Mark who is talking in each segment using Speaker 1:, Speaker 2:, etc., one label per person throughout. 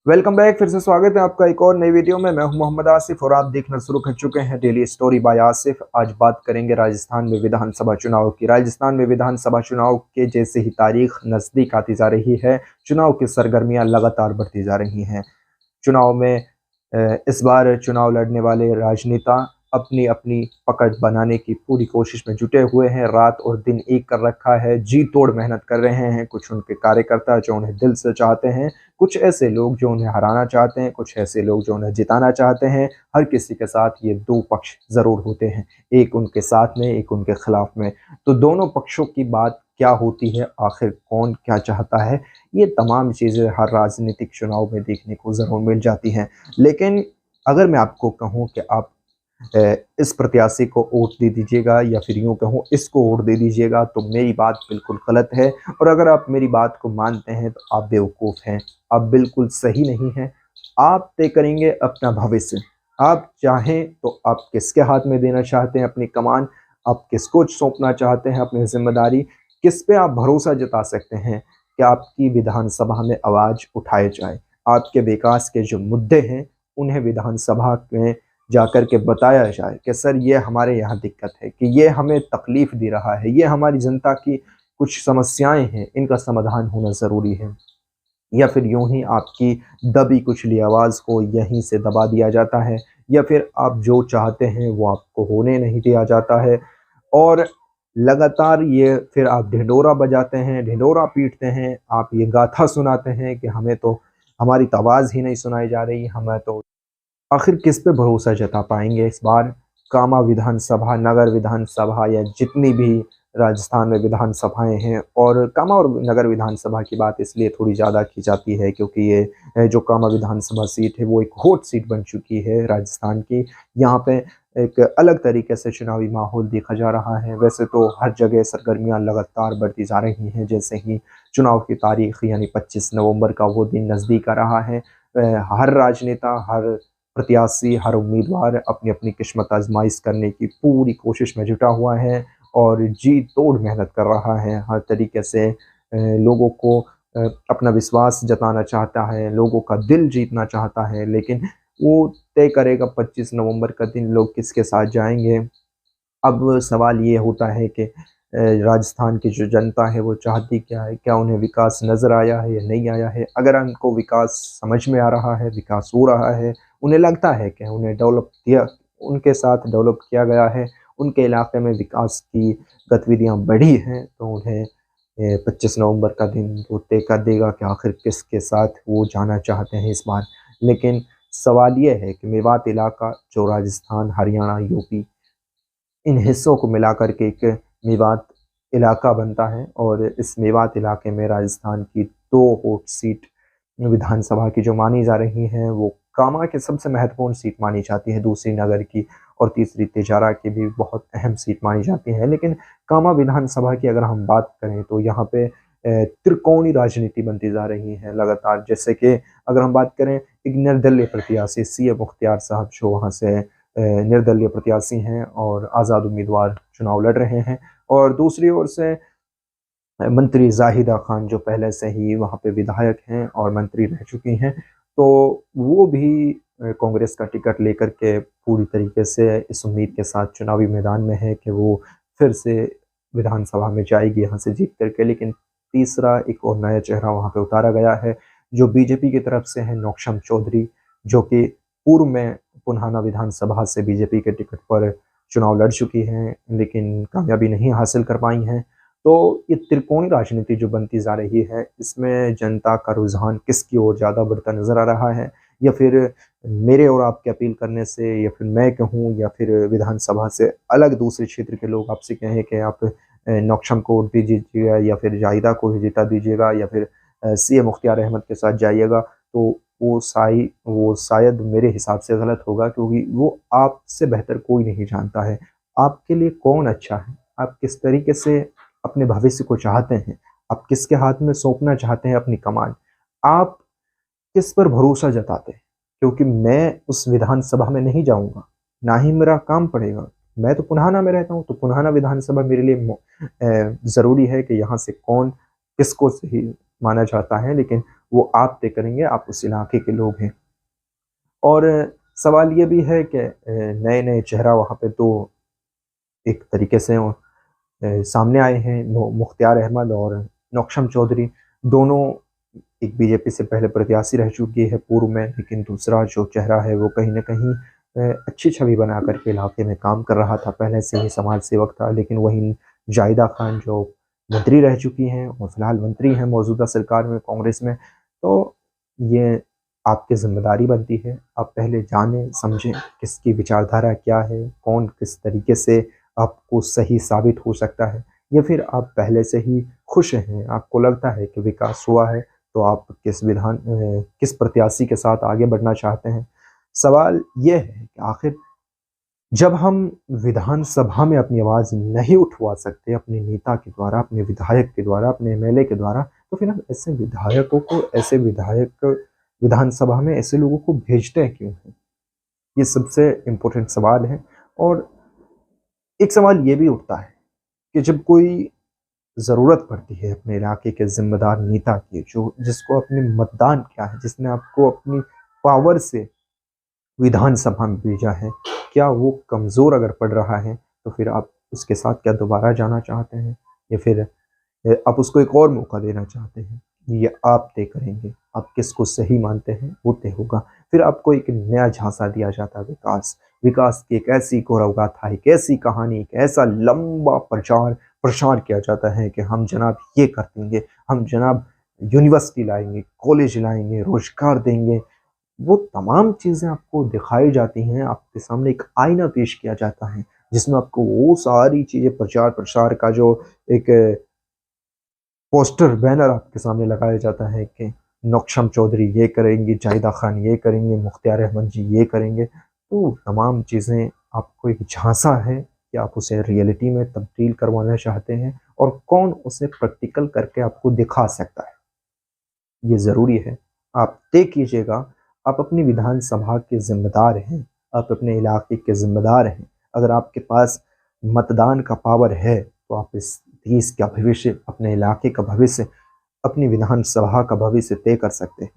Speaker 1: Welcome back. फिर से स्वागत है आपका एक और नई वीडियो में। मैं हूं मोहम्मद आसिफ और आप देखना शुरू कर चुके हैं डेली स्टोरी बाय आसिफ। आज बात करेंगे राजस्थान में विधानसभा चुनाव की। राजस्थान में विधानसभा चुनाव के जैसे ही तारीख नजदीक आती जा रही है, चुनाव की सरगर्मियां लगातार बढ़ती जा रही हैं। चुनाव में इस बार चुनाव लड़ने वाले राजनेता अपनी अपनी पकड़ बनाने की पूरी कोशिश में जुटे हुए हैं। रात और दिन एक कर रखा है, जी तोड़ मेहनत कर रहे हैं। कुछ उनके कार्यकर्ता जो उन्हें दिल से चाहते हैं, कुछ ऐसे लोग जो उन्हें हराना चाहते हैं, कुछ ऐसे लोग जो उन्हें जिताना चाहते हैं। हर किसी के साथ ये दो पक्ष जरूर होते हैं, एक उनके साथ में, एक उनके खिलाफ में। तो दोनों पक्षों की बात क्या होती है, आखिर कौन क्या चाहता है, ये तमाम चीज़ें हर राजनीतिक चुनाव में देखने को ज़रूर मिल जाती हैं। लेकिन अगर मैं आपको कहूँ कि आप इस प्रत्याशी को वोट दे दीजिएगा या फिर यूँ कहूँ इसको वोट दे दीजिएगा, तो मेरी बात बिल्कुल गलत है। और अगर आप मेरी बात को मानते हैं तो आप बेवकूफ़ हैं, आप बिल्कुल सही नहीं हैं। आप तय करेंगे अपना भविष्य। आप चाहें तो आप किसके हाथ में देना चाहते हैं अपनी कमान, आप किसको सौंपना चाहते हैं अपनी जिम्मेदारी, किस पे आप भरोसा जता सकते हैं कि आपकी विधानसभा में आवाज़ उठाए जाए, आपके विकास के जो मुद्दे हैं उन्हें विधानसभा में जाकर के बताया जाए कि सर ये हमारे यहाँ दिक्कत है, कि ये हमें तकलीफ दे रहा है, ये हमारी जनता की कुछ समस्याएं हैं, इनका समाधान होना ज़रूरी है। या फिर यूं ही आपकी दबी कुचली आवाज़ को यहीं से दबा दिया जाता है, या फिर आप जो चाहते हैं वो आपको होने नहीं दिया जाता है। और लगातार ये फिर आप ढिंढोरा बजाते हैं, ढिंढोरा पीटते हैं, आप ये गाथा सुनाते हैं कि हमें तो हमारी तो आवाज़ ही नहीं सुनाई जा रही, हमें तो आखिर किस पे भरोसा जता पाएंगे इस बार। कामा विधानसभा, नगर विधानसभा या जितनी भी राजस्थान में विधानसभाएं हैं, और कामा और नगर विधानसभा की बात इसलिए थोड़ी ज़्यादा की जाती है क्योंकि ये जो कामा विधानसभा सीट है वो एक हॉट सीट बन चुकी है राजस्थान की। यहाँ पे एक अलग तरीके से चुनावी माहौल देखा जा रहा है। वैसे तो हर जगह सरगर्मियाँ लगातार बढ़ती जा रही हैं, जैसे ही चुनाव की तारीख यानी 25 नवंबर का वो दिन नज़दीक आ रहा है। हर राजनेता, हर प्रत्याशी, हर उम्मीदवार अपनी अपनी किस्मत आजमाइश करने की पूरी कोशिश में जुटा हुआ है और जी तोड़ मेहनत कर रहा है। हर तरीके से लोगों को अपना विश्वास जताना चाहता है, लोगों का दिल जीतना चाहता है। लेकिन वो तय करेगा 25 नवंबर का दिन लोग किसके साथ जाएंगे। अब सवाल ये होता है कि राजस्थान की जो जनता है वो चाहती क्या है, क्या उन्हें विकास नज़र आया है या नहीं आया है। अगर उनको विकास समझ में आ रहा है, विकास हो रहा है, उन्हें लगता है कि उन्हें डेवलप किया, उनके साथ डेवलप किया गया है, उनके इलाके में विकास की गतिविधियां बढ़ी हैं, तो उन्हें 25 नवंबर का दिन वो तय कर देगा कि आखिर किसके साथ वो जाना चाहते हैं इस बार। लेकिन सवाल ये है कि मेवात इलाका जो राजस्थान, हरियाणा, यूपी, इन हिस्सों को मिलाकर के एक मेवात इलाका बनता है, और इस मेवात इलाके में राजस्थान की दो हॉट सीट विधानसभा की जो मानी जा रही हैं वो कामा की सबसे महत्वपूर्ण सीट मानी जाती है, दूसरी नगर की और तीसरी तिजारा की भी बहुत अहम सीट मानी जाती है। लेकिन कामा विधानसभा की अगर हम बात करें तो यहाँ पे त्रिकोणीय राजनीति बनती जा रही है लगातार। जैसे कि अगर हम बात करें, एक निर्दलीय प्रत्याशी सी ए मुख्तियार साहब जो वहाँ से निर्दलीय प्रत्याशी हैं और आज़ाद उम्मीदवार चुनाव लड़ रहे हैं, और दूसरी ओर से मंत्री जाहिदा खान जो पहले से ही वहाँ पे विधायक हैं और मंत्री रह चुकी हैं, तो वो भी कांग्रेस का टिकट लेकर के पूरी तरीके से इस उम्मीद के साथ चुनावी मैदान में है कि वो फिर से विधानसभा में जाएगी यहाँ से जीत करके। लेकिन तीसरा एक और नया चेहरा वहाँ पे उतारा गया है जो बीजेपी की तरफ से है, नौक्षम चौधरी, जो कि पूर्व में पुन्हाना विधानसभा से बीजेपी के टिकट पर चुनाव लड़ चुकी हैं लेकिन कामयाबी नहीं हासिल कर पाई हैं। तो ये त्रिकोणीय राजनीति जो बनती जा रही है, इसमें जनता का रुझान किसकी ओर ज़्यादा बढ़ता नजर आ रहा है, या फिर मेरे और आपके अपील करने से, या फिर मैं कहूँ, या फिर विधानसभा से अलग दूसरे क्षेत्र के लोग आपसे कहें कि आप नौक्षम को वोट दीजिएगा या फिर जाहिदा को ही जिता दीजिएगा या फिर सी ए मुख्तियार अहमद के साथ जाइएगा, तो वो शायद मेरे हिसाब से गलत होगा, क्योंकि वो आपसे बेहतर कोई नहीं जानता है आपके लिए कौन अच्छा है, आप किस तरीके से अपने भविष्य को चाहते हैं, आप किसके हाथ में सौंपना चाहते हैं अपनी कमान, आप किस पर भरोसा जताते हैं। क्योंकि मैं उस विधानसभा में नहीं जाऊंगा, ना ही मेरा काम पड़ेगा। मैं तो पुन्हाना में रहता हूँ, तो पुन्हाना विधानसभा मेरे लिए ज़रूरी है कि यहाँ से कौन किसको सही माना जाता है। लेकिन वो आप तय करेंगे, आप उस इलाके के लोग हैं। और सवाल ये भी है कि नए नए चेहरा वहाँ पे तो एक तरीके से सामने आए हैं, मुख्तियार अहमद और नौशम चौधरी, दोनों एक बीजेपी से पहले प्रत्याशी रह चुकी है पूर्व में, लेकिन दूसरा जो चेहरा है वो कहीं न कहीं अच्छी छवि बना कर के इलाके में काम कर रहा था, पहले से ही समाज सेवक था। लेकिन वहीं जाहिदा खान जो मंत्री रह चुकी हैं और फिलहाल मंत्री हैं मौजूदा सरकार में कांग्रेस में, तो ये आपकी ज़िम्मेदारी बनती है, आप पहले जानें, समझें किसकी विचारधारा क्या है, कौन किस तरीके से आपको सही साबित हो सकता है, या फिर आप पहले से ही खुश हैं, आपको लगता है कि विकास हुआ है, तो आप किस प्रत्याशी के साथ आगे बढ़ना चाहते हैं। सवाल ये है कि आखिर जब हम विधानसभा में अपनी आवाज़ नहीं उठवा सकते अपने नेता के द्वारा, अपने विधायक के द्वारा, अपने एमएलए के द्वारा, तो फिर हम ऐसे विधायकों को, ऐसे विधायक विधानसभा में ऐसे लोगों को भेजते हैं क्यों हैं? ये सबसे इम्पोर्टेंट सवाल है। और एक सवाल ये भी उठता है कि जब कोई ज़रूरत पड़ती है अपने इलाके के ज़िम्मेदार नेता की, जो जिसको अपने मतदान किया है, जिसने आपको अपनी पावर से विधानसभा में भेजा है, क्या वो कमज़ोर अगर पड़ रहा है, तो फिर आप उसके साथ क्या दोबारा जाना चाहते हैं, या फिर आप उसको एक और मौका देना चाहते हैं? ये आप तय करेंगे। आप किसको सही मानते हैं, वो तय होगा। फिर आपको एक नया झांसा दिया जाता है विकास। विकास की एक ऐसी गौरवगाथा, एक ऐसी कहानी, एक ऐसा लंबा प्रचार किया जाता है कि हम जनाब ये कर देंगे, हम जनाब यूनिवर्सिटी लाएँगे, कॉलेज लाएँगे, रोज़गार देंगे। वो तमाम चीज़ें आपको दिखाई जाती हैं, आपके सामने एक आईना पेश किया जाता है, जिसमें आपको वो सारी चीज़ें प्रचार-प्रसार का जो एक पोस्टर, बैनर आपके सामने लगाया जाता है कि नौशम चौधरी ये करेंगी, जाहिदा खान ये करेंगे, मुख्तियार अहमद जी ये करेंगे। तो तमाम चीज़ें आपको एक झांसा है कि आप उसे रियलिटी में तब्दील करवाना चाहते हैं, और कौन उसे प्रैक्टिकल करके आपको दिखा सकता है। ये ज़रूरी है। आप तय कीजिएगा, आप अपनी विधानसभा के ज़िम्मेदार हैं, आप अपने इलाके के ज़िम्मेदार हैं। अगर आपके पास मतदान का पावर है, तो आप इस देश का भविष्य, अपने इलाके का भविष्य, अपनी विधानसभा का भविष्य तय कर सकते हैं।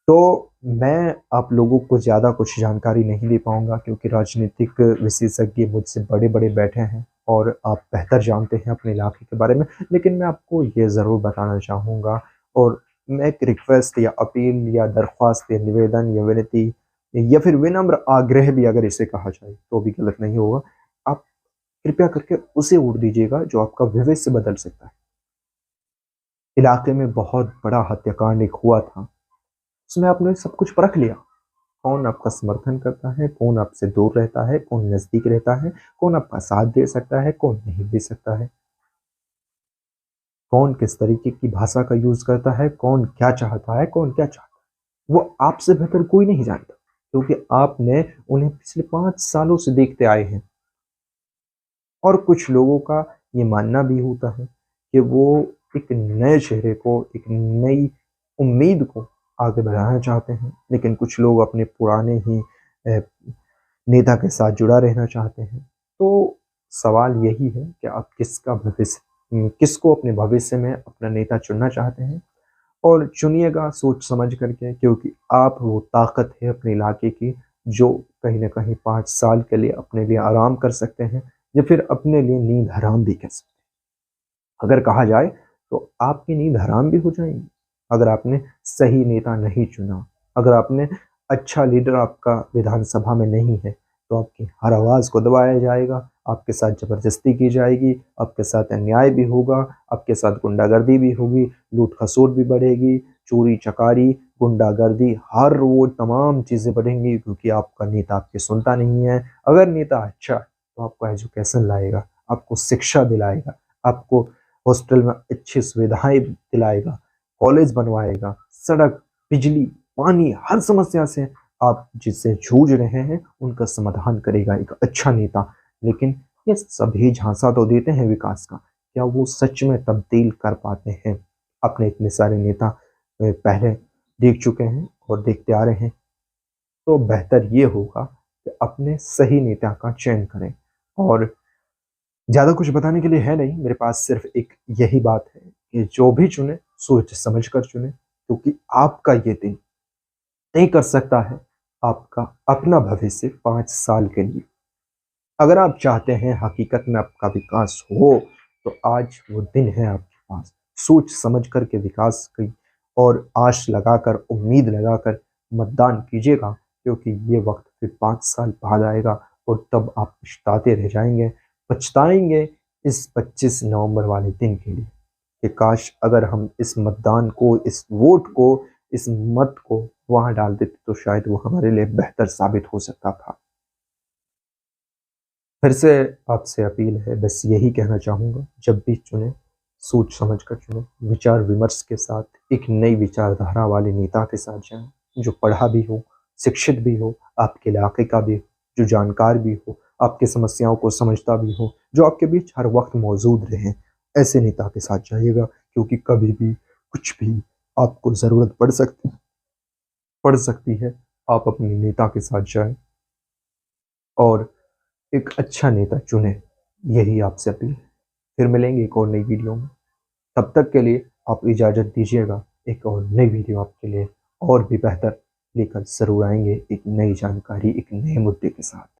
Speaker 1: तो मैं आप लोगों को ज़्यादा कुछ जानकारी नहीं दे पाऊँगा, क्योंकि राजनीतिक विशेषज्ञ मुझसे बड़े-बड़े बैठे हैं और आप बेहतर जानते हैं अपने इलाके के बारे में। लेकिन मैं आपको ये ज़रूर बताना चाहूँगा, और मैं एक रिक्वेस्ट या अपील या दरख्वास्त या निवेदन या विनती या फिर विनम्र आग्रह भी अगर इसे कहा जाए, तो भी गलत नहीं होगा। आप कृपया करके उसे वोट दीजिएगा जो आपका भविष्य बदल सकता है। इलाके में बहुत बड़ा हत्याकांड एक हुआ था, उसमें आपने सब कुछ परख लिया। कौन आपका समर्थन करता है, कौन आपसे दूर रहता है, कौन नज़दीक रहता है, कौन आपका साथ दे सकता है, कौन नहीं दे सकता है, कौन किस तरीके की भाषा का यूज़ करता है, कौन क्या चाहता है, कौन क्या चाहता है। वो आपसे बेहतर कोई नहीं जानता, क्योंकि आपने उन्हें पिछले 5 सालों से देखते आए हैं। और कुछ लोगों का ये मानना भी होता है कि वो एक नए चेहरे को, एक नई उम्मीद को आगे बढ़ाना चाहते हैं, लेकिन कुछ लोग अपने पुराने ही अ, नेता के साथ जुड़ा रहना चाहते हैं। तो सवाल यही है कि आप किसको अपने भविष्य में अपना नेता चुनना चाहते हैं, और चुनिएगा सोच समझ करके, क्योंकि आप वो ताकत है अपने इलाके की, जो कहीं न कहीं 5 साल के लिए अपने लिए आराम कर सकते हैं, या फिर अपने लिए नींद हराम भी कर सकते हैं। अगर कहा जाए तो आपकी नींद हराम भी हो जाएगी, अगर आपने सही नेता नहीं चुना, अगर आपने अच्छा लीडर आपका विधानसभा में नहीं है, तो आपकी हर आवाज़ को दबाया जाएगा, आपके साथ ज़बरदस्ती की जाएगी, आपके साथ अन्याय भी होगा, आपके साथ गुंडागर्दी भी होगी, लूट-खसोट भी बढ़ेगी, चोरी-चकारी, गुंडागर्दी, हर वो तमाम चीज़ें बढ़ेंगी, क्योंकि आपका नेता आपकी सुनता नहीं है। अगर नेता अच्छा है, तो आपको एजुकेशन लाएगा, आपको शिक्षा दिलाएगा, आपको हॉस्टल में अच्छी सुविधाएँ दिलाएगा, कॉलेज बनवाएगा, सड़क, बिजली, पानी, हर समस्या से आप जिससे जूझ रहे हैं, उनका समाधान करेगा एक अच्छा नेता। लेकिन ये सभी झांसा तो देते हैं विकास का, क्या वो सच में तब्दील कर पाते हैं? अपने इतने सारे नेता पहले देख चुके हैं और देखते आ रहे हैं, तो बेहतर ये होगा कि अपने सही नेता का चयन करें। और ज़्यादा कुछ बताने के लिए है नहीं, मेरे पास सिर्फ़ एक यही बात है कि जो भी चुने, सोच समझ कर चुने, क्योंकि आपका ये दिन तय कर सकता है आपका अपना भविष्य 5 साल के लिए। अगर आप चाहते हैं हकीकत में आपका विकास हो, तो आज वो दिन है आपके पास। सोच समझ कर के विकास की और आश लगाकर, उम्मीद लगाकर मतदान कीजिएगा, क्योंकि ये वक्त फिर 5 साल बाद आएगा और तब आप पछताते रह जाएंगे, पछताएंगे इस 25 नवंबर वाले दिन के लिए कि काश अगर हम इस मतदान को, इस वोट को, इस मत को वहां डाल देते तो शायद वो हमारे लिए बेहतर साबित हो सकता था। फिर से आपसे अपील है, बस यही कहना चाहूँगा, जब भी चुने सोच समझ कर चुने, विचार विमर्श के साथ, एक नई विचारधारा वाले नेता के साथ जाएं, जो पढ़ा भी हो, शिक्षित भी हो, आपके इलाके का भी हो, जो जानकार भी हो, आपकी समस्याओं को समझता भी हो, जो आपके बीच हर वक्त मौजूद रहे। ऐसे नेता के साथ जाइएगा, क्योंकि कभी भी कुछ भी आपको ज़रूरत पड़ सकती है। आप अपने नेता के साथ जाएं और एक अच्छा नेता चुने, यही आपसे अपील है। फिर मिलेंगे एक और नई वीडियो में, तब तक के लिए आप इजाज़त दीजिएगा। एक और नई वीडियो आपके लिए और भी बेहतर लेकर ज़रूर आएंगे, एक नई जानकारी, एक नए मुद्दे के साथ।